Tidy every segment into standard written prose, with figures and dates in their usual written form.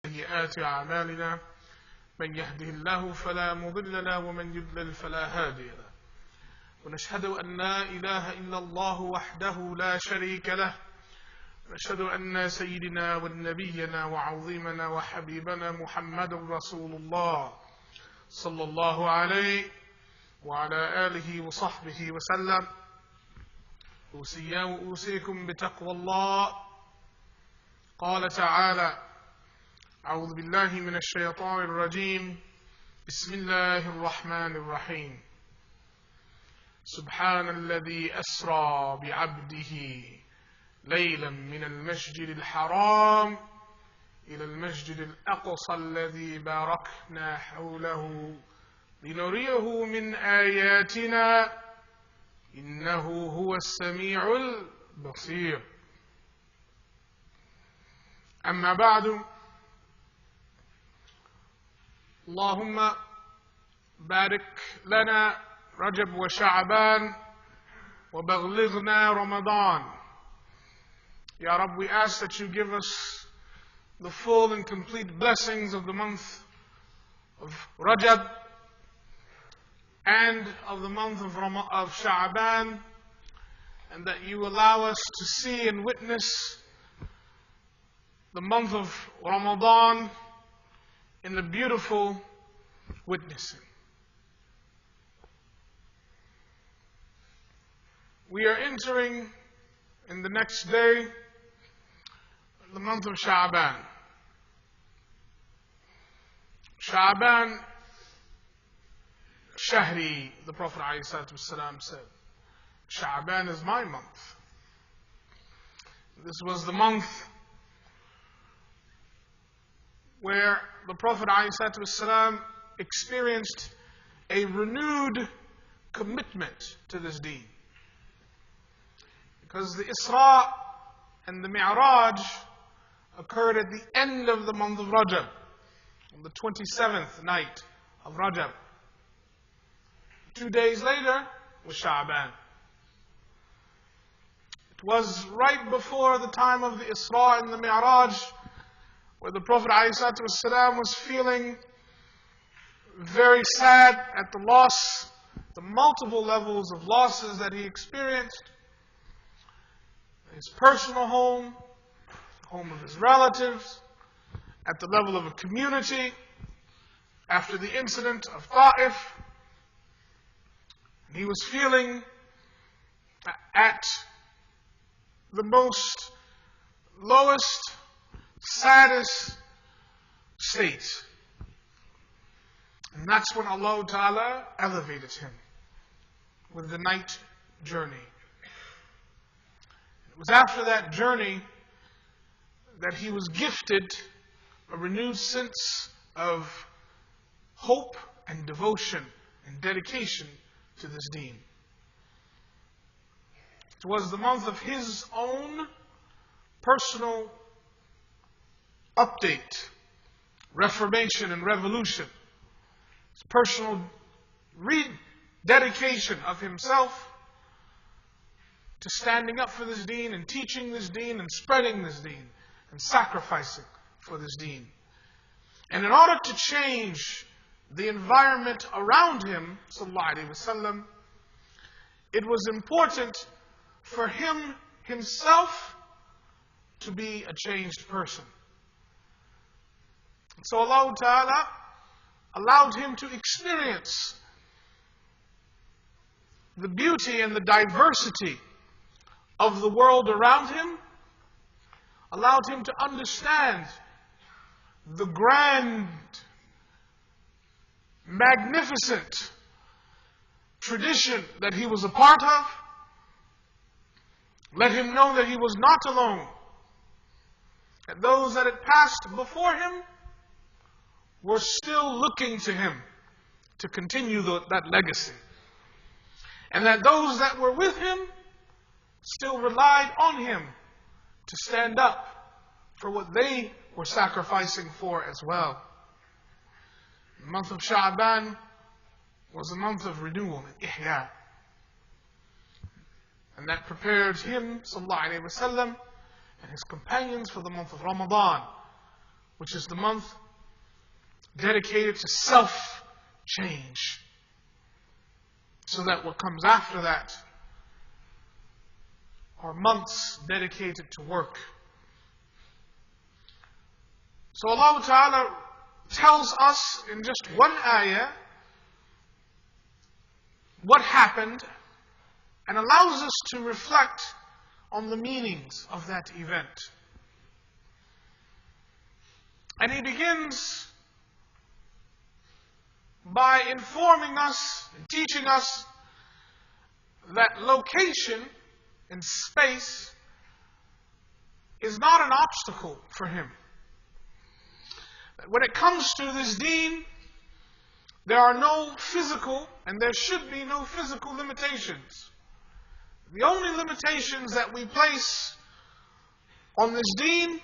سيئات أعمالنا من يهده الله فلا مضل له ومن يضلل فلا هادي له ونشهد أن لا إله إلا الله وحده لا شريك له ونشهد أن سيدنا ونبينا وعظيمنا وحبيبنا محمد رسول الله صلى الله عليه وعلى آله وصحبه وسلم. أوصي وأوصيكم بتقوى الله. قال تعالى: أعوذ بالله من الشيطان الرجيم. بسم الله الرحمن الرحيم. سبحان الذي أسرى بعبده ليلا من المسجد الحرام إلى المسجد الأقصى الذي باركنا حوله لنريه من آياتنا إنه هو السميع البصير. أما بعد، اللهم بارك لنا رجب وشعبان وبلغنا رمضان. Ya Rabb, we ask that you give us the full and complete blessings of the month of Rajab and of the month of Sha'ban, and that you allow us to see and witness the month of Ramadan in the beautiful witnessing. We are entering in the next day the month of Sha'ban. Sha'ban Shahri, the Prophet ﷺ said. Sha'ban is my month. This was the month where the Prophet ﷺ experienced a renewed commitment to this deen. Because the Isra and the Mi'raj occurred at the end of the month of Rajab, on the 27th night of Rajab. 2 days later was Sha'ban. It was right before the time of the Isra and the Mi'raj, where the Prophet ﷺ was feeling very sad at the loss, the multiple levels of losses that he experienced. His personal home, the home of his relatives, at the level of a community, after the incident of Ta'if. He was feeling at the most lowest, saddest state. And that's when Allah Ta'ala elevated him with the night journey. It was after that journey that he was gifted a renewed sense of hope and devotion and dedication to this deen. It was the month of his own personal update, reformation and revolution. His personal rededication of himself to standing up for this deen and teaching this deen and spreading this deen and sacrificing for this deen. And in order to change the environment around him, sallallahu alaihi wasallam, it was important for him himself to be a changed person. And so Allah Ta'ala allowed him to experience the beauty and the diversity of the world around him, allowed him to understand the grand, magnificent tradition that he was a part of, let him know that he was not alone, that those that had passed before him were still looking to him to continue that legacy, and that those that were with him still relied on him to stand up for what they were sacrificing for as well. The month of Sha'ban was a month of renewal and ihya. And that prepared him, sallallahu alayhi wa sallam, and his companions for the month of Ramadan, which is the month dedicated to self-change, so that what comes after that are months dedicated to work. So Allah Ta'ala tells us in just one ayah what happened and allows us to reflect on the meanings of that event. And He begins by informing us and teaching us that location and space is not an obstacle for Him. When it comes to this deen, there are no physical, and there should be no physical limitations. The only limitations that we place on this deen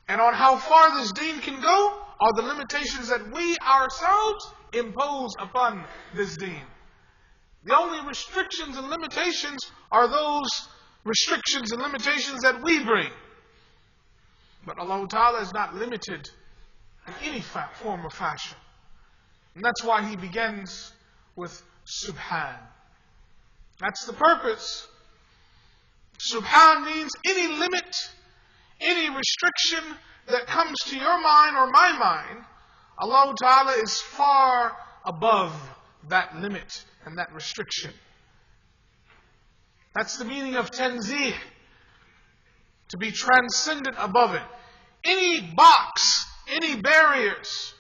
and on how far this deen can go are the limitations that we ourselves impose upon this deen. The only restrictions and limitations are those restrictions and limitations that we bring. But Allah Ta'ala is not limited in any form or fashion. And that's why He begins with Subhan. That's the purpose. Subhan means any limit, any restriction that comes to your mind or my mind, Allah Ta'ala is far above that limit and that restriction. That's the meaning of tanzih, to be transcendent above it. Any box, any barriers,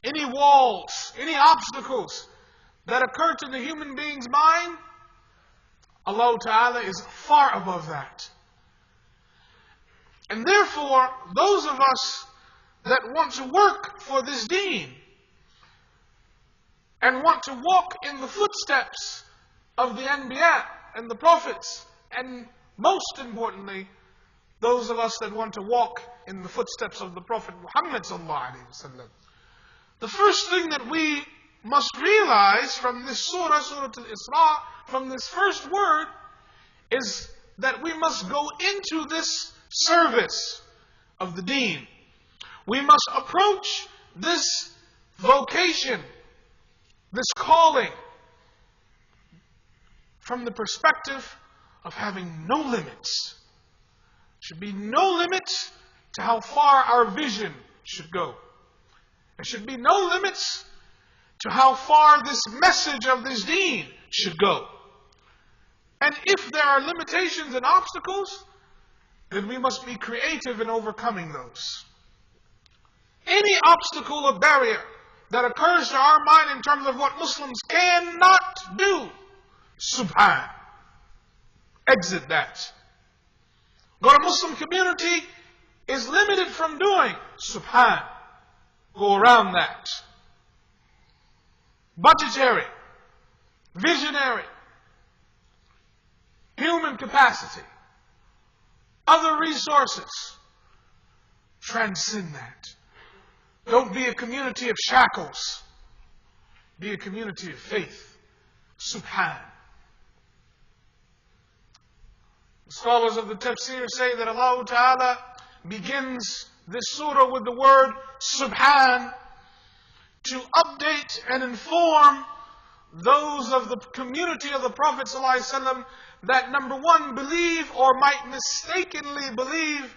any walls, any obstacles that occur to the human being's mind, Allah Ta'ala is far above that. And therefore, those of us that want to work for this deen and want to walk in the footsteps of the Anbiya and the Prophets, and most importantly, those of us that want to walk in the footsteps of the Prophet Muhammad sallallahu alaihi wasallam, the first thing that we must realize from this surah, Surah Al-Isra, from this first word, is that we must go into this service of the deen. We must approach this vocation, this calling, from the perspective of having no limits. There should be no limits to how far our vision should go. There should be no limits to how far this message of this deen should go. And if there are limitations and obstacles, then we must be creative in overcoming those. Any obstacle or barrier that occurs to our mind in terms of what Muslims cannot do, Subhan, exit that. What a Muslim community is limited from doing, Subhan, go around that. Budgetary, visionary, human capacity, other resources, transcend that. Don't be a community of shackles. Be a community of faith. Subhan. The scholars of the tafsir say that Allah Ta'ala begins this surah with the word Subhan to update and inform those of the community of the Prophet ﷺ that, number one, believe or might mistakenly believe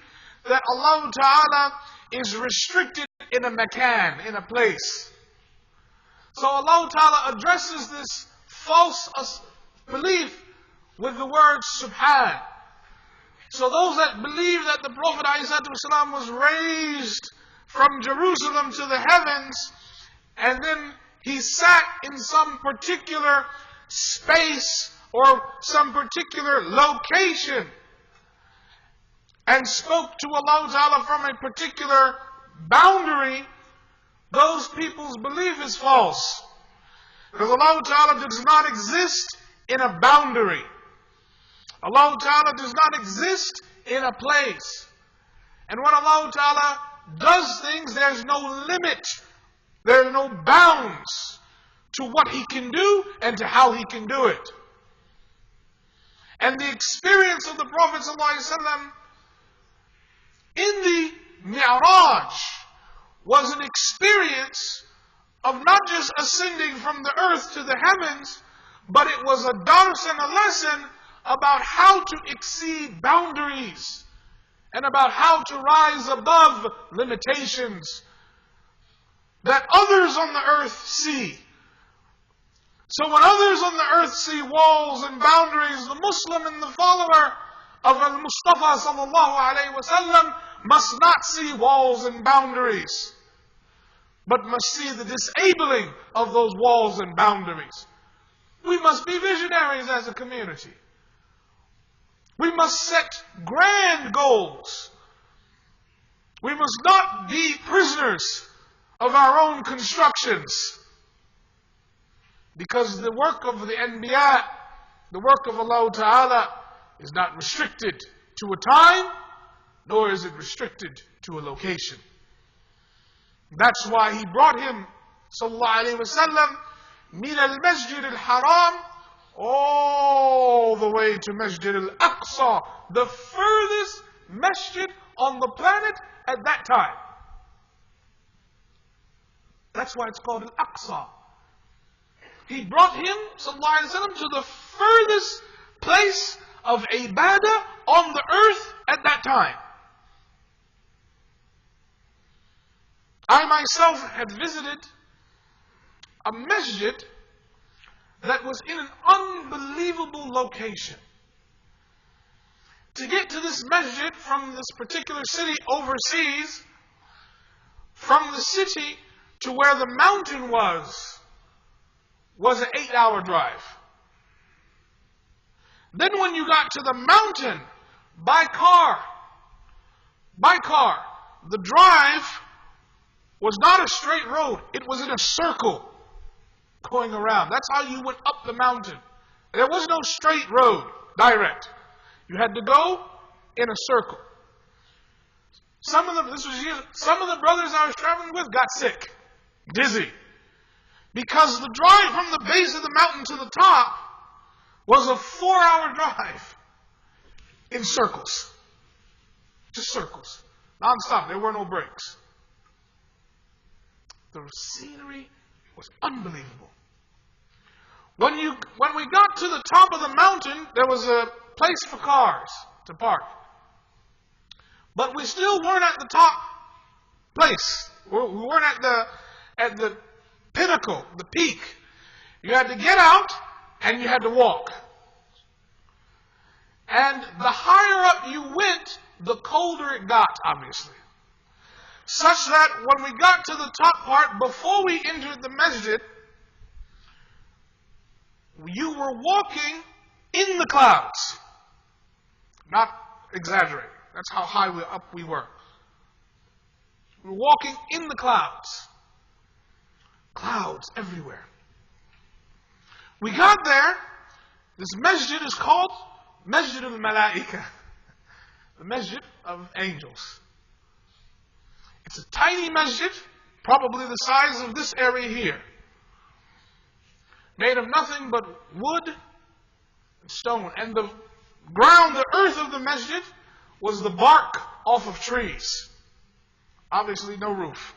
that Allah Ta'ala is restricted in a makan, in a place. So Allah Ta'ala addresses this false belief with the word Subhan. So those that believe that the Prophet ﷺ was raised from Jerusalem to the heavens, and then He sat in some particular space or some particular location and spoke to Allah Ta'ala from a particular boundary, those people's belief is false. Because Allah Ta'ala does not exist in a boundary. Allah Ta'ala does not exist in a place. And when Allah Ta'ala does things, there's no limit. There are no bounds to what He can do and to how He can do it. And the experience of the Prophet ﷺ in the Mi'raj was an experience of not just ascending from the earth to the heavens, but it was a dars and a lesson about how to exceed boundaries and about how to rise above limitations that others on the earth see. So when others on the earth see walls and boundaries, the Muslim and the follower of Al-Mustafa sallallahu alayhi wasallam must not see walls and boundaries, but must see the disabling of those walls and boundaries. We must be visionaries as a community. We must set grand goals. We must not be prisoners of our own constructions. Because the work of the Anbiya, the work of Allah Ta'ala, is not restricted to a time, nor is it restricted to a location. That's why He brought him, sallallahu alayhi wa sallam, min al-Masjid al-Haram, all the way to Masjid al-Aqsa, the furthest masjid on the planet at that time. That's why it's called al-Aqsa. He brought him, sallallahu alayhi wa sallam, to the furthest place of ibadah on the earth at that time. I myself had visited a masjid that was in an unbelievable location. To get to this masjid from this particular city overseas, from the city to where the mountain was an 8-hour drive. Then when you got to the mountain by car, the drive was not a straight road. It was in a circle going around. That's how you went up the mountain. There was no straight road, direct. You had to go in a circle. Some of the brothers I was traveling with got sick, dizzy, because the drive from the base of the mountain to the top was a 4-hour drive in circles. Just circles. Non-stop. There were no breaks. The scenery was unbelievable. When we got to the top of the mountain, there was a place for cars to park. But we still weren't at the top place. We weren't at the pinnacle, the peak. You had to get out and you had to walk. And the higher up you went, the colder it got, obviously. Such that when we got to the top part, before we entered the masjid, you were walking in the clouds. Not exaggerating. That's how high up we were. We were walking in the clouds. Clouds everywhere. We got there. This masjid is called Masjid al-Malaika. The masjid of angels. It's a tiny masjid, probably the size of this area here. Made of nothing but wood and stone. And the ground, the earth of the masjid was the bark off of trees. Obviously no roof.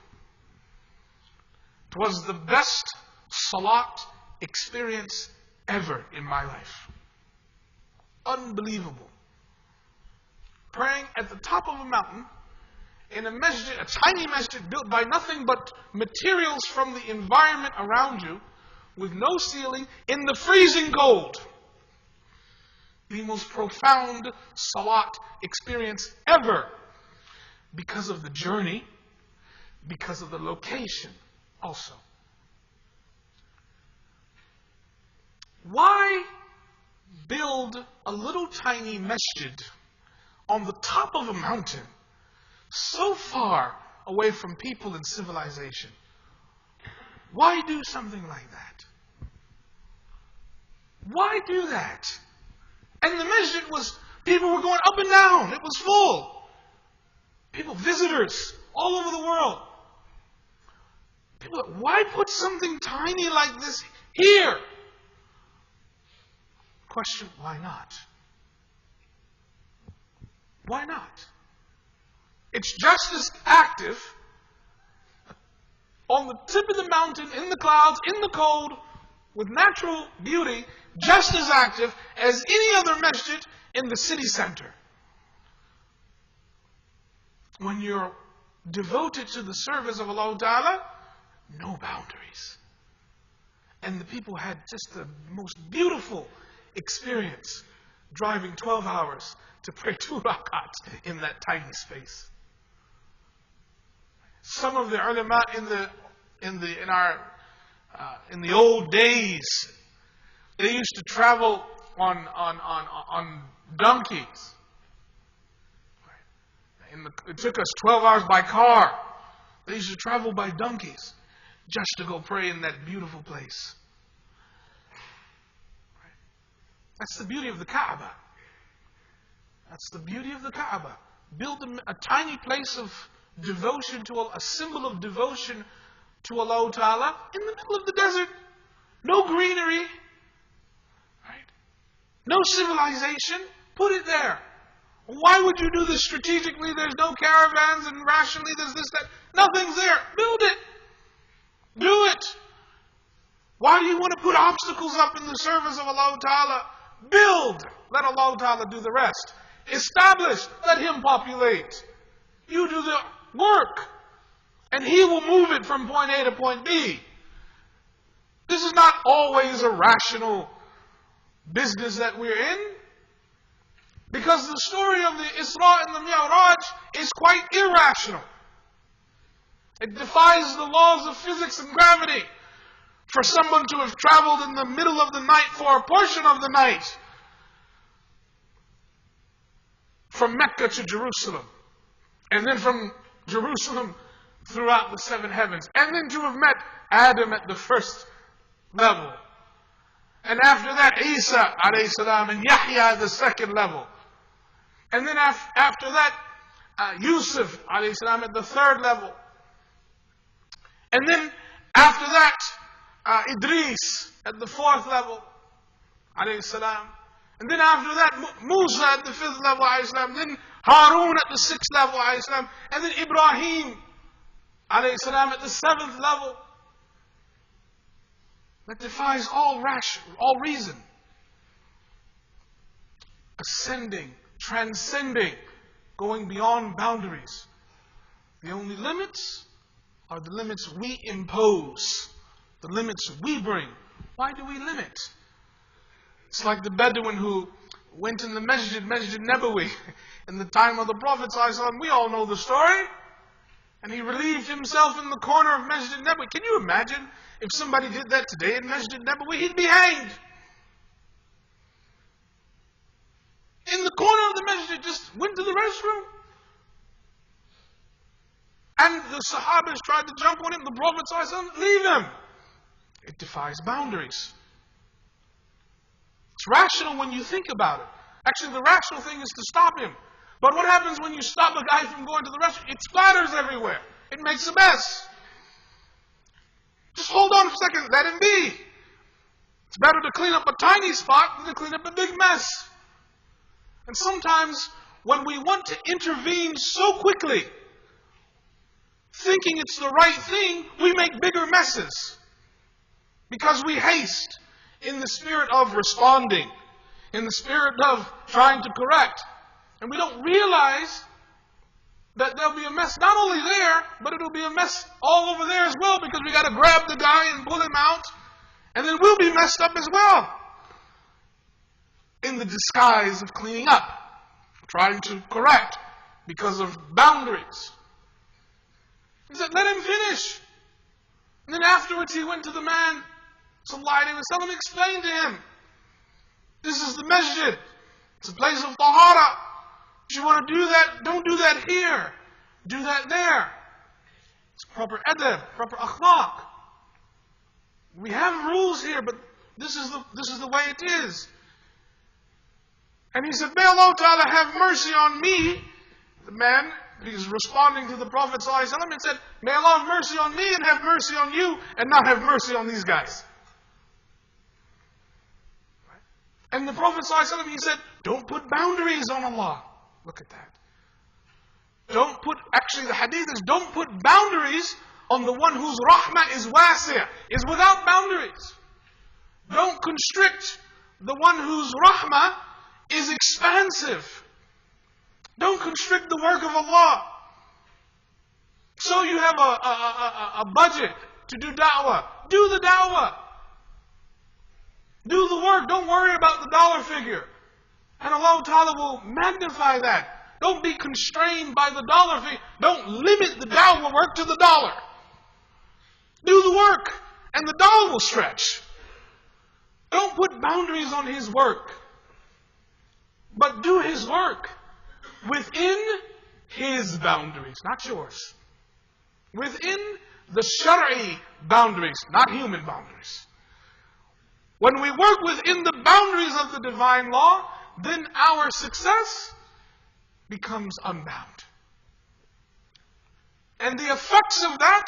It was the best salat experience ever in my life. Unbelievable. Praying at the top of a mountain in a masjid, a tiny masjid built by nothing but materials from the environment around you, with no ceiling, in the freezing cold. The most profound salat experience ever, because of the journey, because of the location also. Why build a little tiny masjid on the top of a mountain, so far away from people and civilization? Why do something like that? Why do that? And the masjid people were going up and down. It was full. People, visitors, all over the world. People, why put something tiny like this here? Question, why not? Why not? It's just as active on the tip of the mountain, in the clouds, in the cold, with natural beauty, just as active as any other masjid in the city center. When you're devoted to the service of Allah Ta'ala, no boundaries. And the people had just the most beautiful experience driving 12 hours to pray 2 rakats in that tiny space. Some of the ulama in the old days, they used to travel on donkeys. It took us 12 hours by car. They used to travel by donkeys just to go pray in that beautiful place. That's the beauty of the Kaaba. That's the beauty of the Kaaba. Build a tiny place of devotion to Allah, a symbol of devotion to Allah Ta'ala in the middle of the desert. No greenery. Right? No civilization. Put it there. Why would you do this strategically? There's no caravans and rationally there's this, that. Nothing's there. Build it. Do it. Why do you want to put obstacles up in the service of Allah Ta'ala? Build. Let Allah Ta'ala do the rest. Establish. Let Him populate. You do the work. And He will move it from point A to point B. This is not always a rational business that we're in. Because the story of the Isra and the Mi'raj is quite irrational. It defies the laws of physics and gravity for someone to have traveled in the middle of the night for a portion of the night from Mecca to Jerusalem, and then from Jerusalem throughout the 7 heavens, and then to have met Adam at the first level, and after that Isa alayhi salam and Yahya at the second level, and then after that Yusuf alayhi salam at the 3rd level, and then after that Idris at the 4th level alayhi salam, and then after that Musa at the 5th level alayhi salam, then Harun at the 6th level alayhi salam, and then Ibrahim alayhi salam at the 7th level. That defies all reason. Ascending, transcending, going beyond boundaries. The only limits are the limits we impose, the limits we bring. Why do we limit? It's like the Bedouin who went in the Masjid Nabawi in the time of the Prophet ﷺ. We all know the story. And he relieved himself in the corner of Masjid Nabawi. Can you imagine if somebody did that today in Masjid Nabawi? He'd be hanged. In the corner of the masjid, just went to the restroom. And the Sahabas tried to jump on him. The Prophet ﷺ, leave him. It defies boundaries. It's rational when you think about it. Actually, the rational thing is to stop him. But what happens when you stop a guy from going to the restroom? It splatters everywhere. It makes a mess. Just hold on a second. Let him be. It's better to clean up a tiny spot than to clean up a big mess. And sometimes when we want to intervene so quickly, thinking it's the right thing, we make bigger messes. Because we haste in the spirit of responding, in the spirit of trying to correct. And we don't realize that there'll be a mess not only there, but it'll be a mess all over there as well, because we got to grab the guy and pull him out, and then we'll be messed up as well. In the disguise of cleaning up, trying to correct because of boundaries. He said, let him finish. And then afterwards he went to the man, sallallahu alayhi wa sallam, explained to him, this is the masjid. It's a place of tahara. If you want to do that, don't do that here. Do that there. It's proper adab, proper akhlaq. We have rules here, but this is the way it is. And he said, may Allah Ta'ala have mercy on me. The man, he's responding to the Prophet ﷺ and said, may Allah have mercy on me and have mercy on you and not have mercy on these guys. And the Prophet ﷺ, he said, don't put boundaries on Allah. Look at that. Actually the hadith is, don't put boundaries on the one whose rahmah is wasi', is without boundaries. Don't constrict the one whose rahmah is expansive. Don't constrict the work of Allah. So you have a budget to do da'wah. Do the da'wah. Do the work. Don't worry about the dollar figure. And Allah Ta'ala will magnify that. Don't be constrained by the dollar figure. Don't limit the da'wah work to the dollar. Do the work and the dollar will stretch. Don't put boundaries on His work. But do His work within His boundaries, not yours. Within the Shari'i boundaries, not human boundaries. When we work within the boundaries of the divine law, then our success becomes unbound. And the effects of that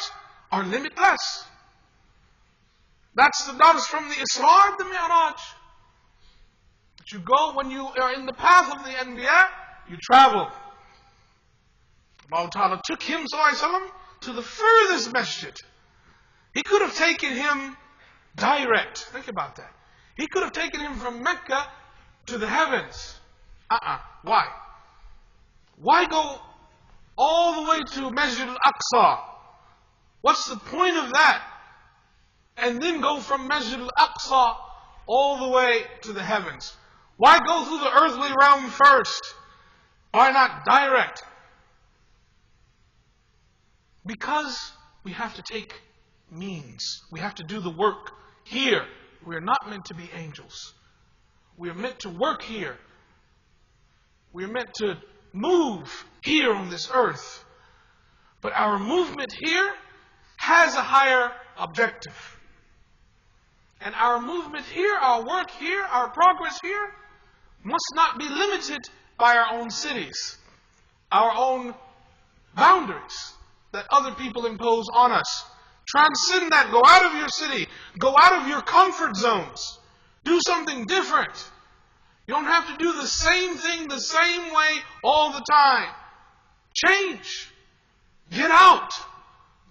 are limitless. That's the dars from the Isra and the Mi'raj. That you go when you are in the path of the Anbiya, you travel. Allah Ta'ala took him, sallallahu alayhi wa sallam, to the furthest masjid. He could have taken him direct. Think about that. He could have taken him from Mecca to the heavens. Why? Why go all the way to Masjid al-Aqsa? What's the point of that? And then go from Masjid al-Aqsa all the way to the heavens. Why go through the earthly realm first? Why not direct? Because we have to take means. We have to do the work here. We are not meant to be angels. We are meant to work here. We are meant to move here on this earth. But our movement here has a higher objective. And our movement here, our work here, our progress here must not be limited by our own cities, our own boundaries that other people impose on us. Transcend that. Go out of your city. Go out of your comfort zones. Do something different. You don't have to do the same thing the same way all the time. Change. Get out.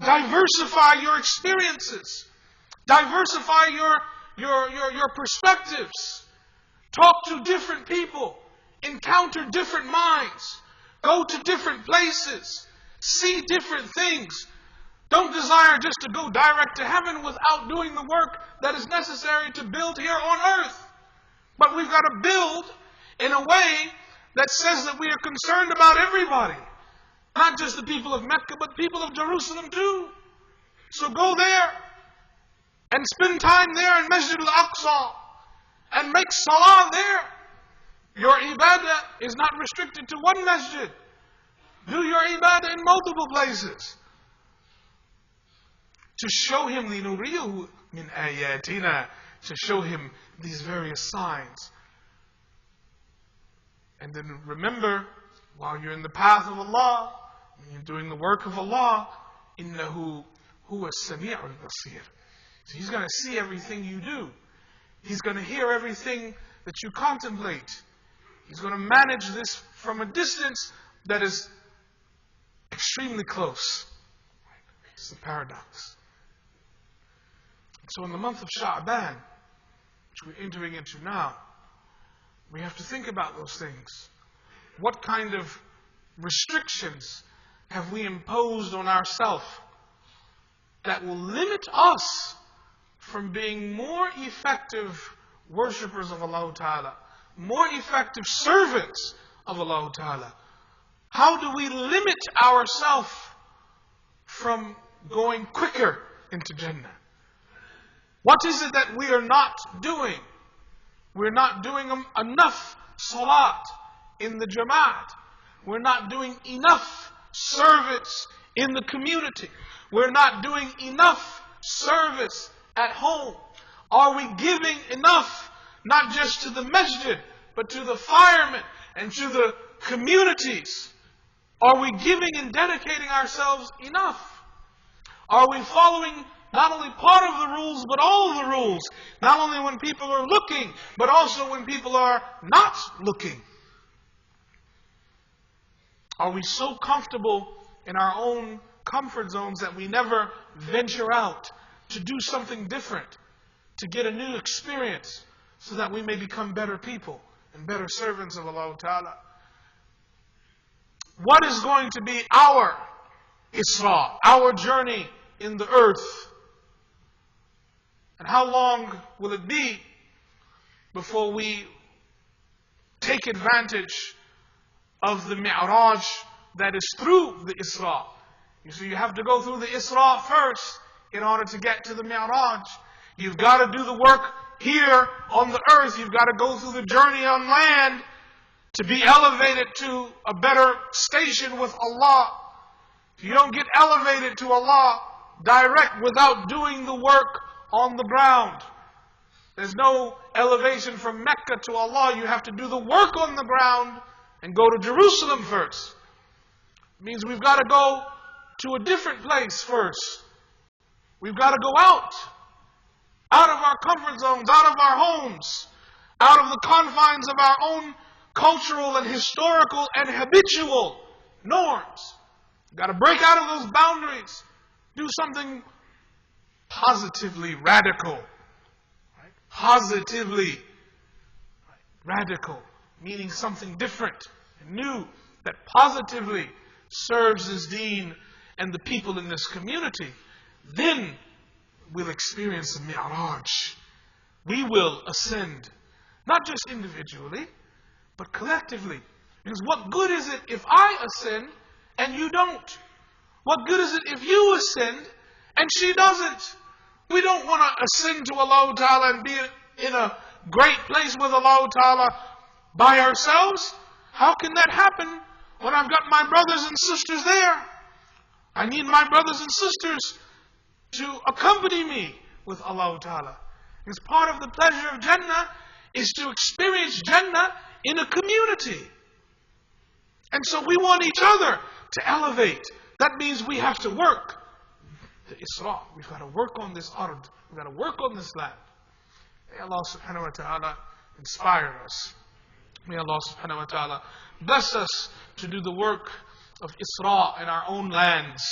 Diversify your experiences. Diversify your perspectives. Talk to different people. Encounter different minds. Go to different places. See different things. Don't desire just to go direct to heaven without doing the work that is necessary to build here on earth. But we've got to build in a way that says that we are concerned about everybody. Not just the people of Mecca, but people of Jerusalem too. So go there and spend time there in Masjid al-Aqsa and make salah there. Your ibadah is not restricted to one masjid. Do your ibadah in multiple places. To show him لِنُرِيَهُ مِنْ آيَاتِنَا, to show him these various signs. And then remember, while you're in the path of Allah, when you're doing the work of Allah, إِنَّهُ هُوَ السَّمِيعُ الْبَصِيرُ. So He's going to see everything you do. He's going to hear everything that you contemplate. He's going to manage this from a distance that is extremely close. It's the paradox. So in the month of Sha'ban, which we're entering into now, we have to think about those things. What kind of restrictions have we imposed on ourselves that will limit us from being more effective worshippers of Allah Ta'ala, more effective servants of Allah Ta'ala? How do we limit ourselves from going quicker into Jannah? What is it that we are not doing? We're not doing enough salat in the Jama'at. We're not doing enough service in the community. We're not doing enough service at home. Are we giving enough, not just to the masjid, but to the firemen and to the communities? Are we giving and dedicating ourselves enough? Are we following not only part of the rules, but all of the rules? Not only when people are looking, but also when people are not looking. Are we so comfortable in our own comfort zones that we never venture out to do something different, to get a new experience, so that we may become better people and better servants of Allah Ta'ala? What is going to be our Isra, our journey in the earth? And how long will it be before we take advantage of the Mi'raj that is through the Isra? You see, you have to go through the Isra first in order to get to the Mi'raj. You've got to do the work here on the earth. You've got to go through the journey on land to be elevated to a better station with Allah. You don't get elevated to Allah direct without doing the work on the ground. There's no elevation from Mecca to Allah. You have to do the work on the ground and go to Jerusalem first. It means we've got to go to a different place first. We've got to go out of our comfort zones, out of our homes, out of the confines of our own cultural and historical and habitual norms. We've got to break out of those boundaries, do something positively radical. Right? Positively radical, meaning something different and new that positively serves His deen and the people in this community. Then we'll experience the Mi'raj. We will ascend, not just individually, but collectively. Because what good is it if I ascend and you don't? What good is it if you ascend and she doesn't? We don't want to ascend to Allah Ta'ala and be in a great place with Allah Ta'ala by ourselves. How can that happen when I've got my brothers and sisters there? I need my brothers and sisters to accompany me with Allah Ta'ala. Because part of the pleasure of Jannah is to experience Jannah in a community. And so we want each other to elevate. That means we have to work. The Isra, we've got to work on this ard. We've got to work on this land. May Allah subhanahu wa ta'ala inspire us. May Allah subhanahu wa ta'ala bless us to do the work of Isra in our own lands.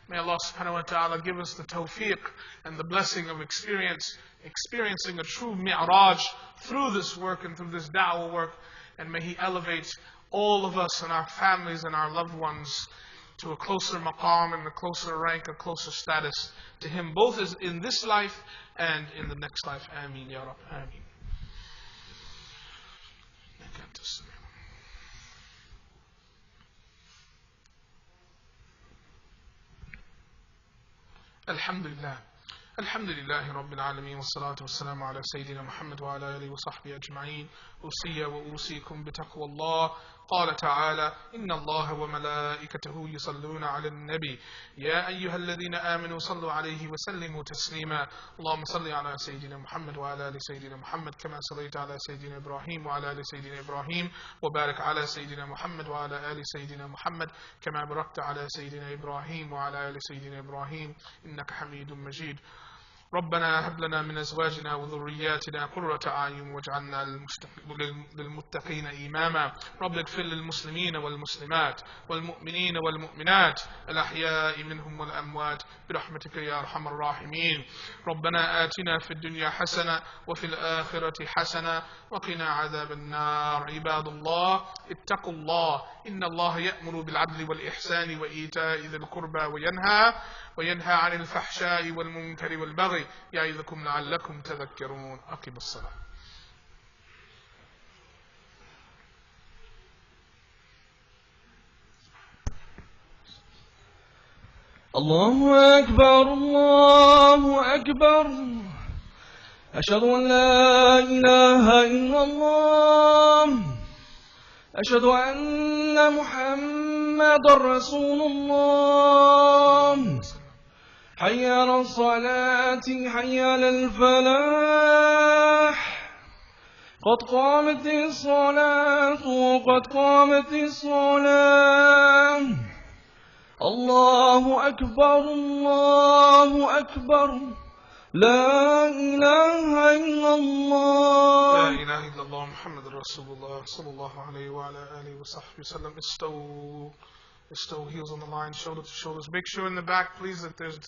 May Allah subhanahu wa ta'ala give us the tawfiq and the blessing of experiencing a true mi'raj through this work and through this da'wah work. And may He elevate all of us and our families and our loved ones to a closer maqam and a closer rank, a closer status to Him, both as in this life and in the next life. Ameen ya Rab. Ameen. Alhamdulillah. الحمد لله رب العالمين والصلاة والسلام على سيدنا محمد وعلى آله وصحبه أجمعين. أوصي وأوصيكم بتقوى الله. قال تعالى: إن الله وملائكته يصلون على النبي يا أيها الذين آمنوا صلوا عليه وسلموا تسليما. اللهم صل على سيدنا محمد وعلى آل سيدنا محمد كما صليت على سيدنا إبراهيم وعلى آل سيدنا إبراهيم، وبارك على سيدنا محمد وعلى آل سيدنا محمد كما باركت على سيدنا إبراهيم وعلى آل سيدنا إبراهيم إنك حميد مجيد. ربنا هب لنا من أزواجنا وذرياتنا قرة أعين واجعلنا للمتقين إماما. رب اغفر للمسلمين والمسلمات والمؤمنين والمؤمنات الأحياء منهم والأموات برحمتك يا أرحم الراحمين. ربنا آتنا في الدنيا حسنة وفي الآخرة حسنة وقنا عذاب النار. عباد الله اتقوا الله، إن الله يأمر بالعدل والإحسان وإيتاء ذي القربى وينهى عن الفحشاء والمنكر والبغي يعظكم لعلكم تذكرون. أقم الصلاة. الله أكبر الله أكبر. أشهد أن لا إله إلا الله. أشهد أن محمد رسول الله. حي على الصلاة حي على الفلاح. قد قامت الصلاة قد قامت الصلاة. الله أكبر الله أكبر. لا إله إلا الله. لا إله إلا الله محمد رسول الله صلى الله عليه وعلى آله وصحبه وسلم. استووا There's still heels on the line, shoulder to shoulders. Make sure in the back, please, that there's